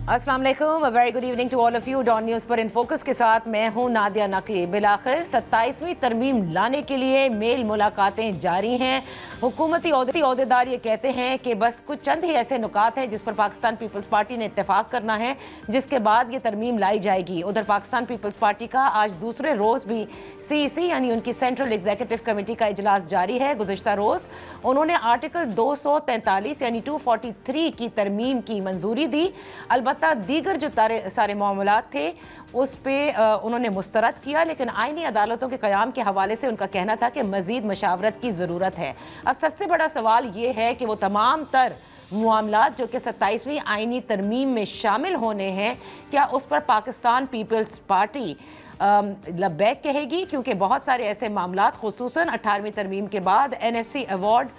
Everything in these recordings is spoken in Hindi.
अस्सलाम वालेकुम, a very good evening to all of you. Dawn news पर इन फोकस के साथ मैं हूं नादिया नकीब। बिलाखिर 27वीं तरमीम लाने के लिए मेल मुलाकातें जारी हैं। हुकूमती ओहदेदार ये कहते हैं कि बस कुछ चंद ही ऐसे नुकात हैं जिस पर पाकिस्तान पीपल्स पार्टी ने इत्तेफाक करना है, जिसके बाद ये तरमीम लाई जाएगी। उधर पाकिस्तान पीपल्स पार्टी का आज दूसरे रोज़ भी CEC यानी उनकी सेंट्रल एग्जीक्यूटिव कमेटी का इजलास जारी है। गुज़िश्ता रोज़ उन्होंने आर्टिकल 243 यानी 243 की तरमीम की मंजूरी दी। अलबत्ता दीगर जो सारे मामलात थे उस पर उन्होंने मुस्तरद किया, लेकिन आईनी अदालतों के क़याम के हवाले से उनका कहना था कि मज़ीद मशावरत की ज़रूरत है। अब सबसे बड़ा सवाल ये है कि वो तमाम तर मामलात जो कि 27वीं आईनी तरमीम में शामिल होने हैं, क्या उस पर पाकिस्तान पीपल्स पार्टी लब्बैक कहेगी? क्योंकि बहुत सारे ऐसे मामलात खुसूसन 18वीं तरमीम के बाद NSC अवार्ड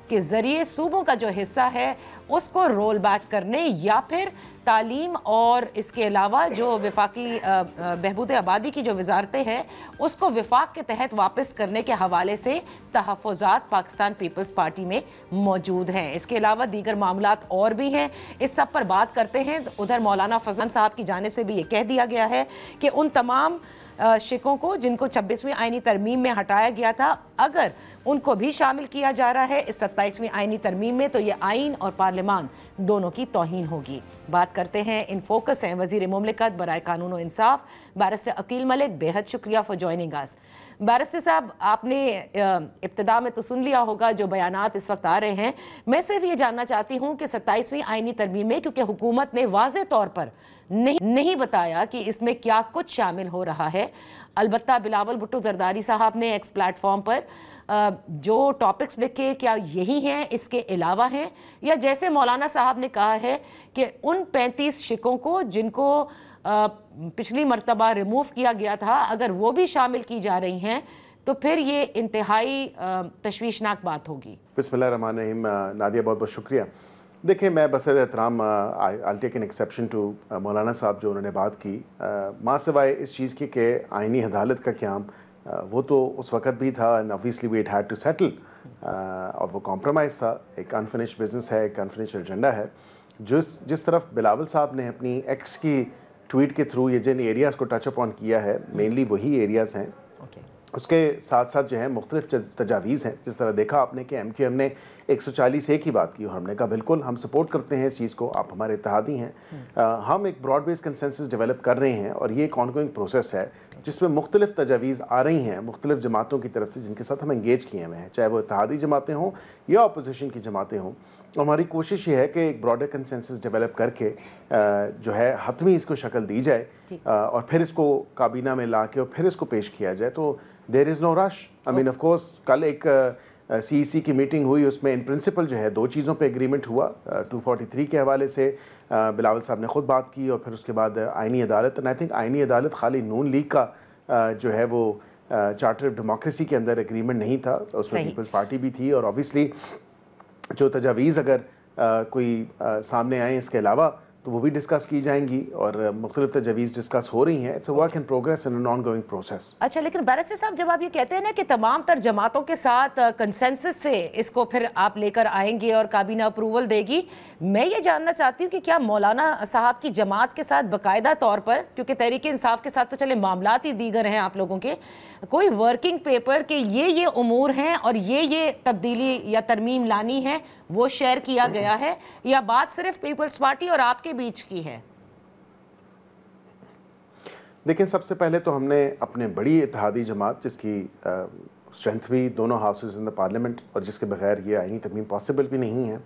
के ज़रिए सूबों का जो हिस्सा है उसको रोल बैक करने या फिर तालीम और इसके अलावा जो वफाकी बहबूद आबादी की जो वजारतें हैं उसको वफाक के तहत वापस करने के हवाले से तहफ़्फ़ुज़ात पाकिस्तान पीपल्स पार्टी में मौजूद हैं। इसके अलावा दीगर मामलात और भी हैं, इस सब पर बात करते हैं। उधर मौलाना फजलन साहब की जानिब से भी ये कह दिया गया है कि उन तमाम शिकों को जिनको 26वीं आईनी तरमीम में हटाया गया था, अगर उनको भी शामिल किया जा रहा है इस 27वीं आईनी तरमीम में, तो ये आइन और पार्लियामान दोनों की तौहीन होगी। बात करते हैं, इन फोकस हैं वज़ीर मुमलिकत बराए कानून और इंसाफ बैरिस्टर अकील मलिक। बेहद शुक्रिया फॉर जॉइनिंग अस। बैरिस्टर साहब, आपने इब्तिदा में तो सुन लिया होगा जो बयानात इस वक्त आ रहे हैं। मैं सिर्फ ये जानना चाहती हूँ कि 27वीं आईनी तरमीम में, क्योंकि हुकूमत ने वाज़े तौर पर नहीं बताया कि इसमें क्या कुछ शामिल हो रहा है। अलबत्ता बिलावल भुट्टो जरदारी साहब ने एक्स प्लेटफॉर्म पर जो टॉपिक्स लिखे, क्या यही हैं, इसके अलावा हैं, या जैसे मौलाना साहब ने कहा है कि उन 35 शिकों को जिनको पिछली मरतबा रिमूव किया गया था, अगर वो भी शामिल की जा रही हैं तो फिर ये इंतहाई तशवीशनाक बात होगी। बिस्मिल्लाह रहमान रहीम। नादिया, बहुत बहुत शुक्रिया। देखिए, मैं बसर एहतराम I take an exception to मौलाना साहब जो उन्होंने बात की, माँ सिवाय इस चीज़ की कि आइनी अदालत का क़याम वो तो उस वक़्त भी था, and obviously we it had to settle, और वो कॉम्प्रोमाइज़ था। एक अनफिनिश्ड बिज़नेस है, एक अनफिनिश्ड एजेंडा है। जिस तरफ बिलावल साहब ने अपनी एक्स की ट्वीट के थ्रू ये जिन एरियाज़ को टच अपॉन किया है, मेनली वही एरियाज़ हैं। उसके साथ साथ जो है मुख्तलिफ तजावीज़ हैं। जिस तरह देखा आपने कि MQM ने 140A की बात की, और हमने कहा बिल्कुल हम सपोर्ट करते हैं इस चीज़ को, आप हमारे इत्तेहादी हैं। हम एक ब्रॉड बेस्ड कंसेंसस डेवलप कर रहे हैं, और ये एक ऑनगोइंग प्रोसेस है जिसमें मुख्तलिफ तजावीज़ आ रही हैं मुख्तलिफ जमातों की तरफ से, जिनके साथ हम इंगेज किए हुए हैं, चाहे वो इत्तेहादी जमातें हों या अपोजिशन की जमातें हों। हमारी कोशिश ये है कि एक ब्रॉडर कंसेंसस डेवलप करके जो है हतमी इसको शक्ल दी जाए, और फिर इसको काबीना में ला के और फिर इसको पेश किया जाए। तो there is no rush. I mean of course कल एक CEC की मीटिंग हुई, उसमें इन प्रिंसिपल जो है 2 चीज़ों पे एग्रीमेंट हुआ। 243 के हवाले से बिलावल साहब ने ख़ुद बात की, और फिर उसके बाद आइनी अदालत। एंड आई थिंक आइनी अदालत खाली नून लीग का जो है वो चार्टर ऑफ डेमोक्रेसी के अंदर एग्रीमेंट नहीं था, उसमें पीपल्स पार्टी भी थी। और ऑब्वियसली जो तजावीज़ अगर कोई सामने आए इसके अलावा, तो वो भी डिस्कस की जाएंगी, और मुख्तलिफ तजावीज़ डिस्कस हो रही हैं। It's a work in progress and an ongoing process. अच्छा, लेकिन बैरिस्टर साहब, जब आप ये कहते हैं ना कि तमाम तर जमातों के साथ कंसेंसस से इसको फिर आप लेकर आएंगे और काबीना अप्रूवल देगी, मैं ये जानना चाहती हूँ कि क्या मौलाना साहब की जमात के साथ बाकायदा तौर पर, क्योंकि तहरीक इंसाफ के साथ तो चले मामलात ही दीगर हैं आप लोगों के, कोई वर्किंग पेपर के ये उमूर हैं और ये तब्दीली या तरमीम लानी है, वो शेयर किया गया है, या बात सिर्फ पीपल्स पार्टी और आपके बीच की है? देखिए, सबसे पहले तो हमने अपने बड़ी इत्तेहादी जमात, जिसकी स्ट्रेंथ भी दोनों हाउसेज इन द पार्लियामेंट और जिसके बगैर ये आईनी तरमीम पॉसिबल भी नहीं है,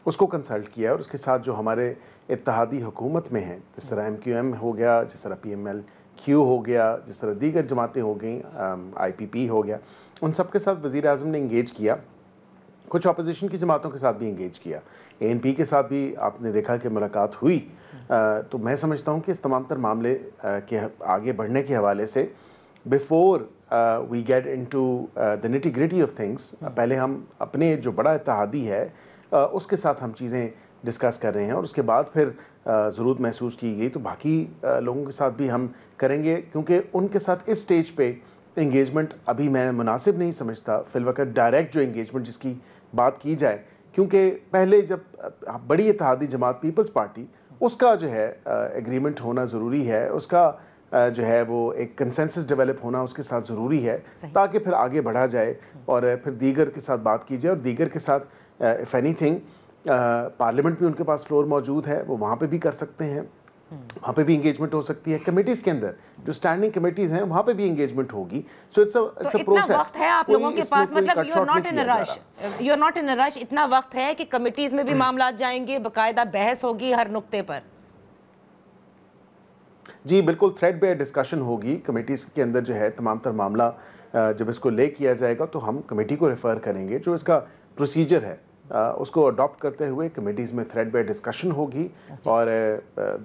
उसको कंसल्ट किया। और उसके साथ जो हमारे इत्तेहादी हुकूमत में हैं, जिस तरह MQM हो गया, जिस तरह PMLQ हो गया, जिस तरह दीगर जमातें हो गई, IPP हो गया, उन सब के साथ वज़ीर आज़म ने इंगेज किया। कुछ अपोजिशन की जमातों के साथ भी इंगेज किया। ANP के साथ भी आपने देखा कि मुलाकात हुई। तो मैं समझता हूँ कि इस तमाम तर मामले के आगे बढ़ने के हवाले से before we get into the nitty gritty of things, पहले हम अपने जो बड़ा इत्तेहादी है उसके साथ हम चीज़ें डिस्कस कर रहे हैं, और उसके बाद फिर ज़रूरत महसूस की गई तो बाकी लोगों के साथ भी हम करेंगे, क्योंकि उनके साथ इस स्टेज पे इंगेजमेंट अभी मैं मुनासिब नहीं समझता फिलवक़्त डायरेक्ट जो इंगेजमेंट जिसकी बात की जाए, क्योंकि पहले जब बड़ी इत्तेहादी जमात पीपल्स पार्टी उसका जो है एग्रीमेंट होना ज़रूरी है, उसका जो है वो एक कंसेंसस डेवलप होना उसके साथ ज़रूरी है, ताकि फिर आगे बढ़ा जाए और फिर दीगर के साथ बात की जाए। और दीगर के साथ इफ़ एनीथिंग पार्लियामेंट भी उनके पास फ्लोर मौजूद है, वो वहाँ पे भी कर सकते हैं, वहाँ पे भी इंगेजमेंट हो सकती है। कमेटीज़ के अंदर जो स्टैंडिंग कमेटीज़ हैं वहाँ पे भी इंगेजमेंट होगी। So it's a process. इतना वक्त है आप लोगों के पास, मतलब you are not in a rush, इतना वक्त है कि कमेटीज़ में भी मामला जाएंगे, बाकायदा बहस होगी हर नुक्ते पर? जी बिल्कुल, थ्रेड बेयर डिस्कशन होगी कमेटीज़ के अंदर जो है। तमाम तर मामला जब इसको ले किया जाएगा तो हम कमेटी को रेफ़र करेंगे। जो इसका प्रोसीजर है उसको अडॉप्ट करते हुए कमेटीज़ में थ्रेड बेयर डिस्कशन होगी और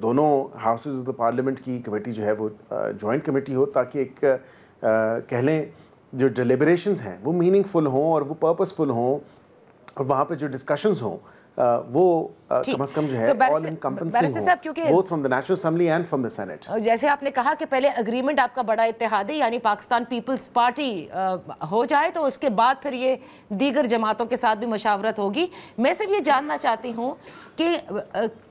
दोनों हाउसेस ऑफ द पार्लियामेंट की कमेटी जो है वो जॉइंट कमेटी हो, ताकि एक कह लें जो डिलिबरेशंस हैं वो मीनिंगफुल हों और वो पर्पसफुल हों, और वहाँ पे जो डिस्कशंस हों वो कम से कम जो है ऑल एनकम्पेसिंग हो, both from the national assembly and from the senate. जैसे आपने कहा कि पहले एग्रीमेंट आपका बड़ा इत्तेहादी यानी पाकिस्तान पीपल्स पार्टी हो जाए, तो उसके बाद फिर ये दीगर जमातों के साथ भी मशावरत होगी। मैं सिर्फ ये जानना चाहती हूँ कि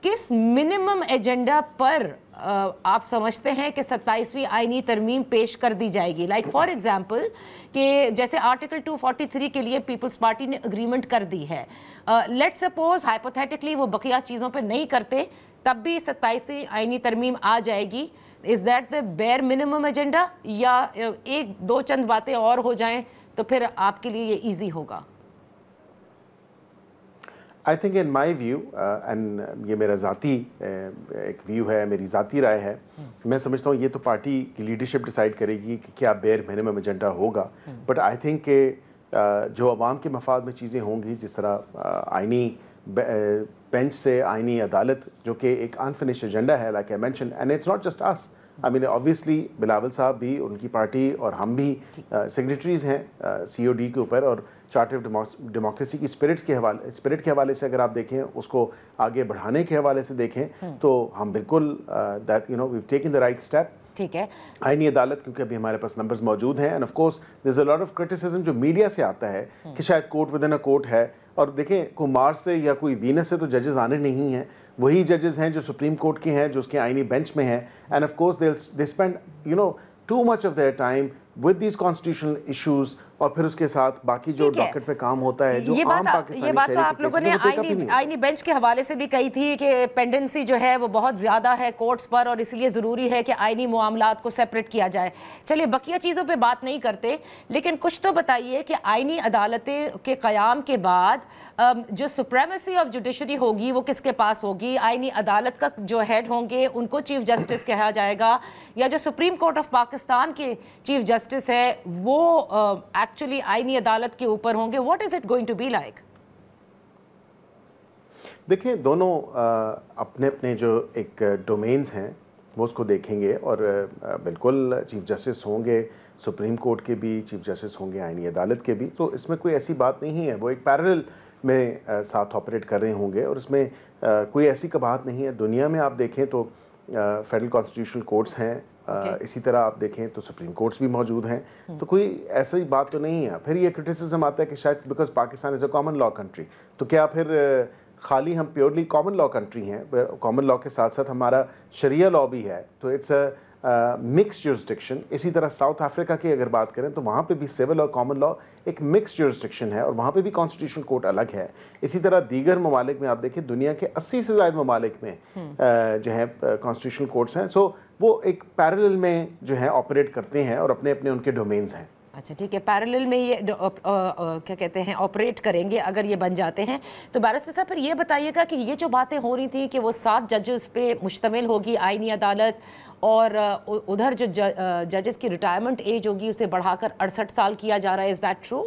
किस मिनिमम एजेंडा पर आप समझते हैं कि 27वीं आईनी तरमीम पेश कर दी जाएगी? लाइक फॉर एग्जांपल कि जैसे आर्टिकल 243 के लिए पीपल्स पार्टी ने एग्रीमेंट कर दी है, लेट्स सपोज हाइपोथेटिकली वो बकिया चीज़ों पे नहीं करते, तब भी 27वीं आईनी तरमीम आ जाएगी। Is that the bare minimum agenda, या एक दो चंद बातें और हो जाएं तो फिर आपके लिए ये ईजी होगा? I think in my view, and ये मेरा ज़ाती एक व्यू है, मेरी ज़ाती राय है, मैं समझता हूँ ये तो पार्टी की लीडरशिप डिसाइड करेगी कि क्या बेयर मिनिमम एजेंडा होगा। बट आई थिंक कि जो अवाम के मफाद में चीज़ें होंगी, जिस तरह आइनी बेंच से आइनी अदालत जो कि एक अनफिनिश्ड एजेंडा है, like I mention, and it's not just us, I mean obviously Bilawal साहब भी, उनकी पार्टी और हम भी सिग्नेटरीज हैं COD के ऊपर, और चार्टर ऑफ डेमोक्रेसी की स्पिरिट के हवाले से अगर आप देखें, उसको आगे बढ़ाने के हवाले से देखें, तो हम बिल्कुल that you know we taken the right step. ठीक है, आईनी अदालत क्योंकि अभी हमारे पास नंबर्स मौजूद हैं, and of course there is a lot of criticism जो मीडिया से आता है कि शायद court within a court है, और देखें कोई मार्स से या कोई वीनस से तो जजेस आने नहीं हैं, वही जजेस हैं जो सुप्रीम कोर्ट के हैं, जो उसके आईनी बेंच में हैं, and of course they spend you know too much of their time with these constitutional issues, और फिर उसके साथ बाकी जो डॉकेट पे काम होता है, जो आम पाकिस्तानी ये बात तो आप लोगों ने आईनी बेंच के हवाले से भी कही थी कि पेंडेंसी जो है वो बहुत ज़्यादा है कोर्ट्स पर, और इसलिए ज़रूरी है कि आईनी मामलात को सेपरेट किया जाए। चलिए बकिया चीज़ों पे बात नहीं करते, लेकिन कुछ तो बताइए कि आईनी अदालतें के क़याम के बाद जो सुप्रीमेसी ऑफ जुडिशरी होगी वो किसके पास होगी? आईनी अदालत का जो हेड होंगे उनको चीफ जस्टिस कहा जाएगा, या जो सुप्रीम कोर्ट ऑफ पाकिस्तान के चीफ जस्टिस है वो एक्चुअली आईनी अदालत के ऊपर होंगे? What is it going to be like? देखिए दोनों अपने अपने जो एक डोमेन्स हैं वो उसको देखेंगे, और बिल्कुल चीफ जस्टिस होंगे सुप्रीम कोर्ट के भी, चीफ जस्टिस होंगे आईनी अदालत के भी, तो इसमें कोई ऐसी बात नहीं है, वो एक पैरेलल में साथ ऑपरेट कर रहे होंगे, और इसमें कोई ऐसी कबाहत नहीं है। दुनिया में आप देखें तो फेडरल कॉन्स्टिट्यूशनल कोर्ट्स हैं, इसी तरह आप देखें तो सुप्रीम कोर्ट्स भी मौजूद हैं, तो कोई ऐसी बात तो नहीं है। फिर ये क्रिटिसिज्म आता है कि शायद because Pakistan is a common law country, तो क्या फिर खाली हम प्योरली कॉमन लॉ कंट्री हैं? कॉमन लॉ के साथ साथ हमारा शरिया लॉ भी है, तो इट्स अ मिक्स जुरिस्डिक्शन। इसी तरह साउथ अफ्रीका की अगर बात करें तो वहाँ पे भी सिविल और कॉमन लॉ एक मिक्स जुरिस्डिक्शन है, और वहाँ पे भी कॉन्स्टिट्यूशनल कोर्ट अलग है। इसी तरह दीगर ममालिक में आप देखें, दुनिया के 80 से ज़्यादा ममालिक में जो है कॉन्स्टिट्यूशनल कोर्ट्स हैं, सो वो एक पैरेलल में जो है ऑपरेट करते हैं और अपने अपने उनके डोमेन्स हैं। अच्छा ठीक है, पैरेलल में ये क्या कहते हैं ऑपरेट करेंगे अगर ये बन जाते हैं। तो बैरिस्टर साहब फिर ये बताइएगा कि ये जो बातें हो रही थी कि वो 7 जजेस पे मुश्तमिल होगी आईनी अदालत, और उधर जो जजेस की रिटायरमेंट एज होगी उसे बढ़ाकर 68 साल किया जा रहा है, इज़ दैट ट्रू?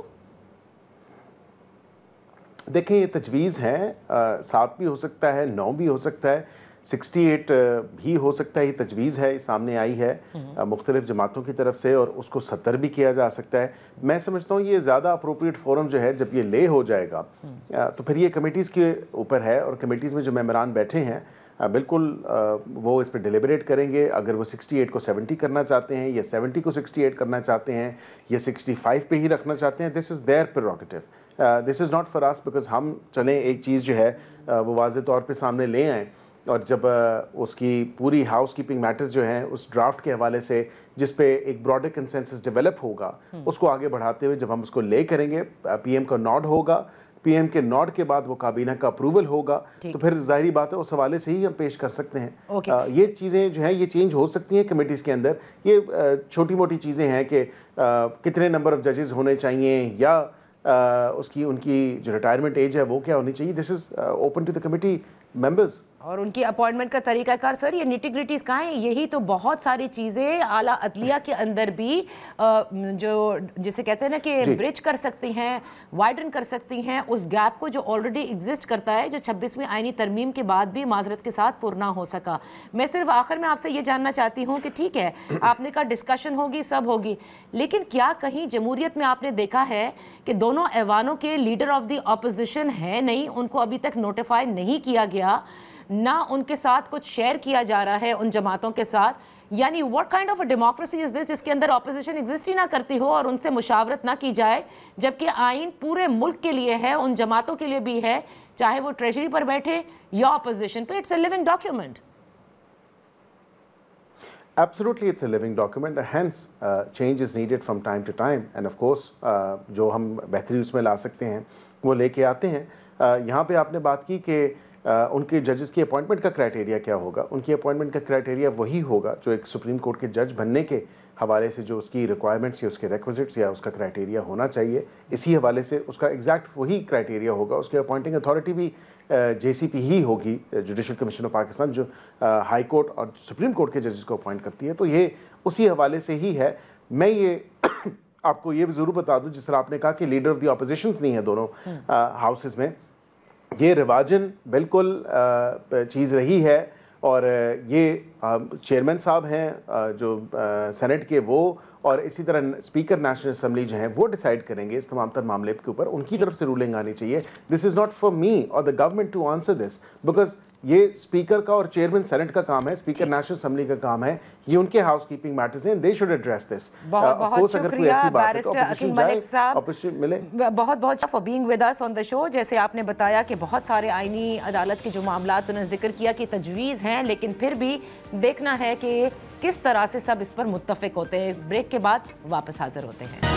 देखें ये तजवीज़ है, 7 भी हो सकता है, 9 भी हो सकता है, 68 भी हो सकता है। ये तजवीज़ है, सामने आई है मुख्तलिफ जमातों की तरफ से, और उसको 70 भी किया जा सकता है। मैं समझता हूँ ये ज़्यादा अप्रोप्रिएट फोरम जो है जब ये ले हो जाएगा तो फिर ये कमेटीज़ के ऊपर है, और कमेटीज़ में जो मेंबरान बैठे हैं बिल्कुल वो इस पर डिलिबरेट करेंगे। अगर वो 68 को 70 करना चाहते हैं, या 70 को 68 करना चाहते हैं, या 65 पे ही रखना चाहते हैं, this is their prerogative, this is not for us, because हम चलें एक चीज़ जो है वो वाज़े तौर पे सामने ले आएँ और जब उसकी पूरी हाउस कीपिंग मैटर्स जो हैं उस ड्राफ्ट के हवाले से जिस पे एक ब्रॉडर कंसेंसस डेवलप होगा, उसको आगे बढ़ाते हुए जब हम उसको ले करेंगे, पीएम का नॉड होगा, पीएम के नॉड के बाद वो काबीना का अप्रूवल होगा, तो फिर जाहिर बात है उस हवाले से ही हम पेश कर सकते हैं। ये चीज़ें जो हैं ये चेंज हो सकती हैं कमेटीज़ के अंदर। ये छोटी मोटी चीज़ें हैं कि कितने नंबर ऑफ जजेस होने चाहिए या उनकी जो रिटायरमेंट एज है वो क्या होनी चाहिए। This is open to the committee members. और उनकी अपॉइंटमेंट का तरीकाकार सर, ये निटिग्रिटीज़ कहाँ हैं? यही तो बहुत सारी चीज़ें आला अदलिया के अंदर भी जो जिसे कहते हैं ना कि ब्रिज कर सकती हैं, वाइडन कर सकती हैं उस गैप को जो ऑलरेडी एग्जिस्ट करता है, जो 26वीं आईनी तरमीम के बाद भी माजरत के साथ पूरा हो सका। मैं सिर्फ आखिर में आपसे ये जानना चाहती हूँ कि ठीक है, आपने कहा डिस्कशन होगी, सब होगी, लेकिन क्या कहीं जमहूरियत में आपने देखा है कि दोनों ऐवानों के लीडर ऑफ द अपोजिशन है नहीं, उनको अभी तक नोटिफाई नहीं किया गया, ना उनके साथ कुछ शेयर किया जा रहा है उन जमातों के साथ? यानी what kind of a democracy is this जिसके अंदर ऑपोजिशन एग्जिस्ट ही ना करती हो और उनसे मुशावरत ना की जाए, जबकि आइन पूरे मुल्क के लिए है, उन जमातों के लिए भी है, चाहे वो ट्रेजरी पर बैठे या ऑपोजिशन पे। It's a living document. Absolutely, it's a living document. Hence, change is needed from time to time, and of course, जो हम बेहतरी उसमें ला सकते हैं वो लेके आते हैं। यहाँ पे आपने बात की कि उनके जजेस की अपॉइंटमेंट का क्राइटेरिया क्या होगा। उनकी अपॉइंटमेंट का क्राइटेरिया वही होगा जो एक सुप्रीम कोर्ट के जज बनने के हवाले से जो उसकी रिक्वायरमेंट्स या उसके रिक्विजिट्स या उसका क्राइटेरिया होना चाहिए, इसी हवाले से उसका एग्जैक्ट वही क्राइटेरिया होगा। उसकी अपॉइंटिंग अथॉरिटी भी JCP ही होगी, जुडिशल कमीशन ऑफ पाकिस्तान, जो हाई कोर्ट और सुप्रीम कोर्ट के जजेस को अपॉइंट करती है। तो ये उसी हवाले से ही है। मैं ये आपको ये भी ज़रूर बता दूं, जिस तरह आपने कहा कि लीडर ऑफ द ऑपोजिशंस नहीं है दोनों हाउसेस में, ये रिवाजन बिल्कुल चीज़ रही है। और ये चेयरमैन साहब हैं जो सेनेट के, वो और इसी तरह स्पीकर नेशनल असेंबली जो हैं वो डिसाइड करेंगे इस तमाम तर मामले के ऊपर। उनकी तरफ से रूलिंग आनी चाहिए। This is not for me और the government to answer this, because ये स्पीकर का और चेयरमैन सेनेट का काम है, स्पीकर नेशनल असेंबली का काम है, ये उनके हाउस कीपिंग मैटर्स हैं, दे शुड एड्रेस दिस। बहुत शुक्रिया बैरिस्टर अकील मलिक साहब, बहुत बहुत for being with us on the show. जैसे आपने बताया कि बहुत सारे आईनी अदालत के जो मामलात उन्होंने जिक्र किया कि तजवीज़ हैं, लेकिन फिर भी देखना है कि किस तरह से सब इस पर मुत्तफिक होते हैं। ब्रेक के बाद वापस हाजिर होते हैं।